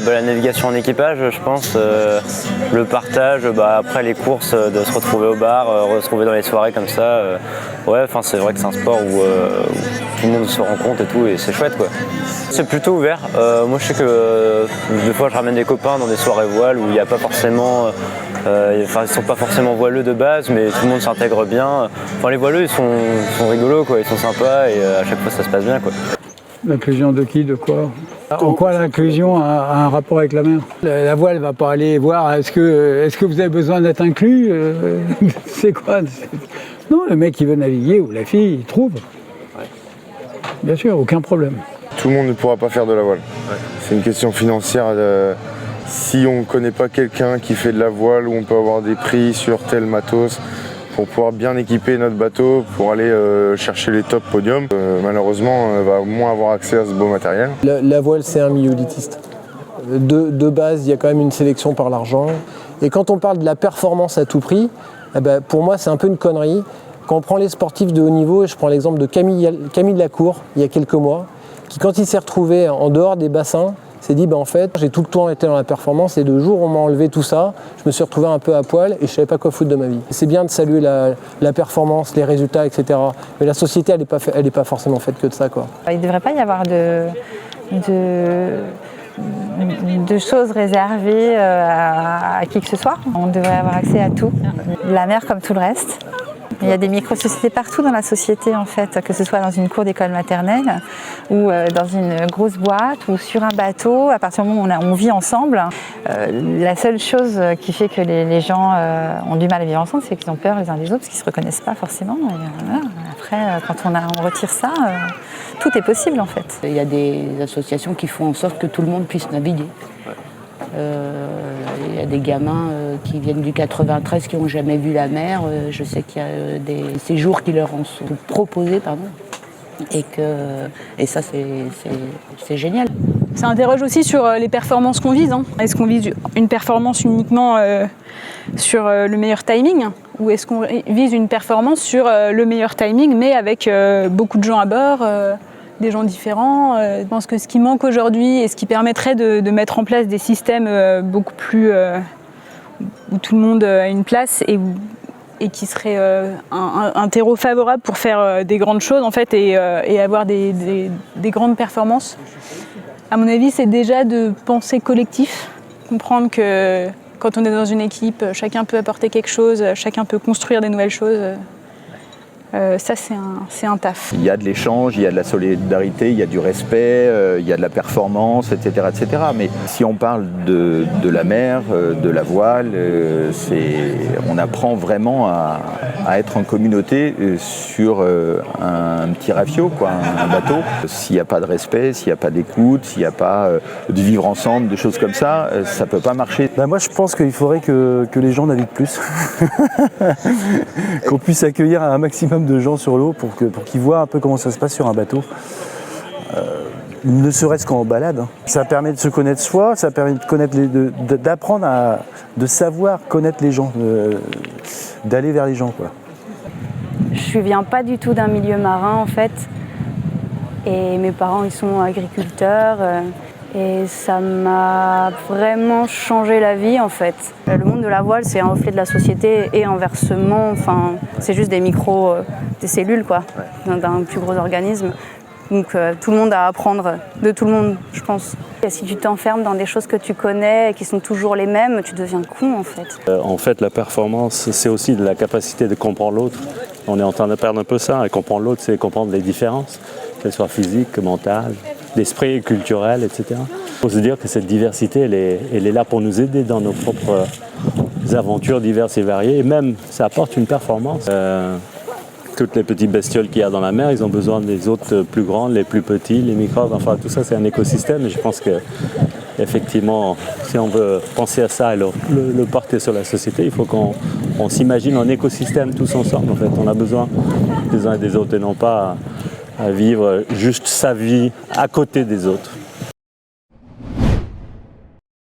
La navigation en équipage, je pense, le partage, après les courses, de se retrouver au bar, retrouver dans les soirées comme ça. C'est vrai que c'est un sport où tout le monde se rencontre et tout, et c'est chouette, quoi. C'est plutôt ouvert. Moi, je sais que des fois, je ramène des copains dans des soirées voiles où il n'y a pas forcément, ils sont pas forcément voileux de base, mais tout le monde s'intègre bien. Les voileux, ils sont rigolos, quoi. Ils sont sympas et à chaque fois, ça se passe bien, quoi. L'inclusion de qui, de quoi? En quoi l'inclusion a un rapport avec la mer? La voile ne va pas aller voir est-ce que vous avez besoin d'être inclus? C'est quoi? Non, le mec qui veut naviguer ou la fille, il trouve. Bien sûr, aucun problème. Tout le monde ne pourra pas faire de la voile. C'est une question financière. Si on ne connaît pas quelqu'un qui fait de la voile, où on peut avoir des prix sur tel matos, pour pouvoir bien équiper notre bateau, pour aller chercher les top podiums. Malheureusement, on va moins avoir accès à ce beau matériel. La voile, c'est un milieu élitiste. De base, il y a quand même une sélection par l'argent. Et quand on parle de la performance à tout prix, pour moi, c'est un peu une connerie. Quand on prend les sportifs de haut niveau, et je prends l'exemple de Camille Lacour, il y a quelques mois, qui, quand il s'est retrouvé en dehors des bassins, s'est dit en fait j'ai tout le temps été dans la performance et le jour où on m'a enlevé tout ça, je me suis retrouvé un peu à poil et je savais pas quoi foutre de ma vie. C'est bien de saluer la performance, les résultats, etc. Mais la société elle est pas forcément faite que de ça, quoi. Il ne devrait pas y avoir de choses réservées à qui que ce soit. On devrait avoir accès à tout. La mer comme tout le reste. Il y a des micro-sociétés partout dans la société, en fait, que ce soit dans une cour d'école maternelle ou dans une grosse boîte ou sur un bateau. À partir du moment où on vit ensemble, la seule chose qui fait que les gens ont du mal à vivre ensemble, c'est qu'ils ont peur les uns des autres parce qu'ils ne se reconnaissent pas forcément. Et voilà. Après, quand on retire ça, tout est possible, en fait. Il y a des associations qui font en sorte que tout le monde puisse naviguer. Il y a des gamins qui viennent du 93 qui n'ont jamais vu la mer. Je sais qu'il y a des séjours qui leur en sont proposés, et ça c'est génial. Ça interroge aussi sur les performances qu'on vise. Est-ce qu'on vise une performance uniquement sur le meilleur timing, ou est-ce qu'on vise une performance sur le meilleur timing mais avec beaucoup de gens à bord, des gens différents? Je pense que ce qui manque aujourd'hui et ce qui permettrait de mettre en place des systèmes beaucoup plus où tout le monde a une place et qui serait un terreau favorable pour faire des grandes choses, en fait, et avoir des grandes performances. À mon avis, c'est déjà de penser collectif, comprendre que quand on est dans une équipe, chacun peut apporter quelque chose, chacun peut construire des nouvelles choses. Ça, c'est un taf. Il y a de l'échange, il y a de la solidarité, il y a du respect, il y a de la performance, etc., etc. Mais si on parle de la mer, de la voile, on apprend vraiment à être en communauté sur un petit rafio, quoi, un bateau. S'il n'y a pas de respect, s'il n'y a pas d'écoute, s'il n'y a pas de vivre ensemble, de choses comme ça ne peut pas marcher. Moi, je pense qu'il faudrait que les gens naviguent plus. Qu'on puisse accueillir un maximum de gens sur l'eau pour qu'ils voient un peu comment ça se passe sur un bateau. Ne serait-ce qu'en balade. Ça permet de se connaître soi, ça permet de connaître d'apprendre de savoir connaître les gens, d'aller vers les gens, quoi. Je viens pas du tout d'un milieu marin, en fait. Et mes parents, ils sont agriculteurs. Et ça m'a vraiment changé la vie, en fait. Le monde de la voile, c'est un reflet de la société et inversement, c'est juste des cellules, quoi, d'un plus gros organisme. Donc tout le monde a à apprendre de tout le monde, je pense. Et si tu t'enfermes dans des choses que tu connais et qui sont toujours les mêmes, tu deviens con, en fait. En fait, la performance, c'est aussi de la capacité de comprendre l'autre. On est en train de perdre un peu ça, et comprendre l'autre, c'est comprendre les différences, qu'elles soient physiques, mentales, d'esprit, culturel, etc. Il faut se dire que cette diversité, elle est là pour nous aider dans nos propres aventures diverses et variées. Et même, ça apporte une performance. Toutes les petites bestioles qu'il y a dans la mer, ils ont besoin des autres plus grandes, les plus petits, les microbes. Enfin, tout ça, c'est un écosystème. Et je pense que effectivement, si on veut penser à ça et le porter sur la société, il faut qu'on s'imagine en écosystème tous ensemble. En fait, on a besoin des uns et des autres et non pas à vivre juste sa vie à côté des autres.